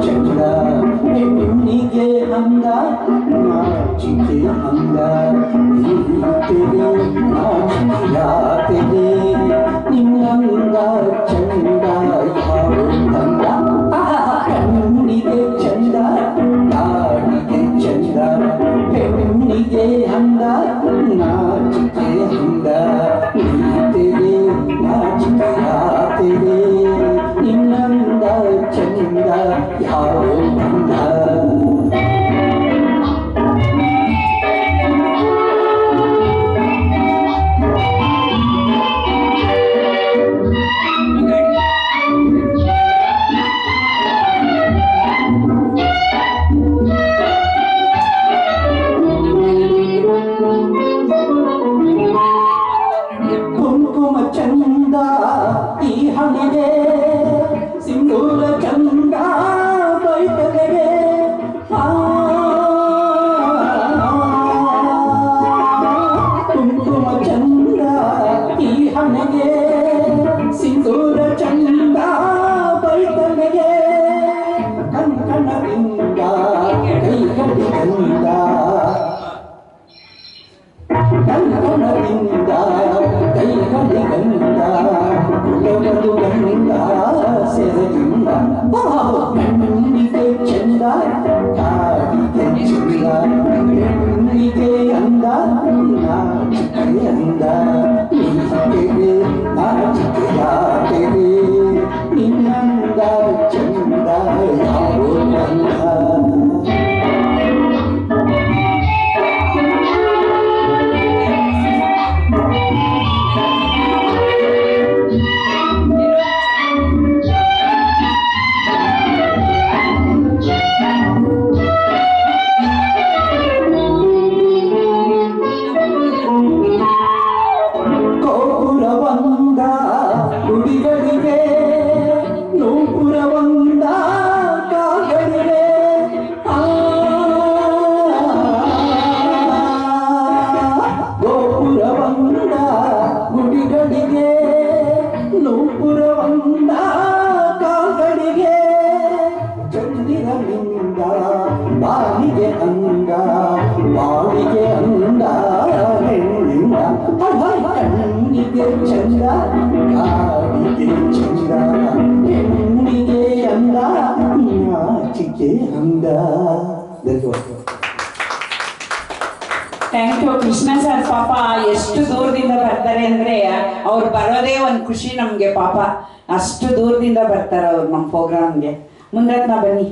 ಚಂದ ಹೆಣ್ಣಿಗೆ ಅಂದ ನಾಚಿಕೆ ಅಂದ ನಾಚಿಕೆಯಾತೆಗೆ ನಿನ್ನಂದ ಚಂದ ಯಾವ ತಂದ ಕಣ್ಣಿಗೆ ಚಂದ ಗಾಡಿಗೆ ಚಂದ ಹೆಣ್ಣಿಗೆ ಅಂದ ನಾಚಿಕೆ ಅಂದ ನೀತೆಗೆ ನಾಚಿಕೆಯಾತೆಗೆ ನಿನ್ನಂದ ಚಂದ ಯಾವ ತಂದ ಕುಂಕುಮ ಚಂದ ಈ ಹಣೆಗೆ ಸಿಂಧೂರ ಚಂದ ಬೈತಲೆಗೆ ಕುಂಕುಮ ಚಂದ ಈ ಹಣೆಗೆ ಸಿಂಧೂರ ಚಂದ ಬೈತಲೆಗೆ ಕಣ್ಕಣದಿಂದ ಕೈಗಳಿಂದ ಕಣ್ಣದಿಂದ ಕೈಗಳಿಂದ ಕುಲಗಳು ಗಂಡ ಸೆರೆಯಿಂದ ಕಣ್ಣಿಗೆ ಚಂದ ಕಾಡಿಗೆ ಚಂದ ಹೆಣ್ಣಿಗೆ ಅಂದ ನಾಚಿಕೆ ಅಂದ ನೀತೆಗೆ ನಾಚಿಕೆಯಾತೆಗೆ ನಿನ್ನಂದ ಚಂದ ಯಾವ ಅಂದ ಗೋಪುರವಂದ ಗುಡಿಗಳಿಗೆ ನೂಪುರವಂದ ಕಾಗಳಿಗೆ ಗೋಪುರವಂದ ಗುಡಿಗಳಿಗೆ ನೂಪುರವಂದ ಕಾಗಳಿಗೆ ಚಂದಿರನಿಂದ ಬಾಳಿಗೆ ಅಂದ ಬಾಳಿಗೆ ಅಂದ ಹೆಣ್ಣಿಂದ ಕಣ್ಣಿಗೆ ಚಂದ ಗಾಡಿಗೆ ಚಂದ ಹೆಣ್ಣಿಗೆ ಅಂದ ನಾಚಿಕೆ ಅಂದ. Thank you Krishna sir. ಪಾಪ ಎಷ್ಟು ದೂರದಿಂದ ಬರ್ತಾರೆ ಅಂದ್ರೆ ಅವ್ರು ಬರೋದೇ ಒಂದು ಖುಷಿ ನಮ್ಗೆ. ಪಾಪ ಅಷ್ಟು ದೂರದಿಂದ ಬರ್ತಾರೆ ಅವ್ರು ನಮ್ಮ ಪ್ರೋಗ್ರಾಮ್ಗೆ. ಮುಂದಕ್ಕೆ ಬನ್ನಿ.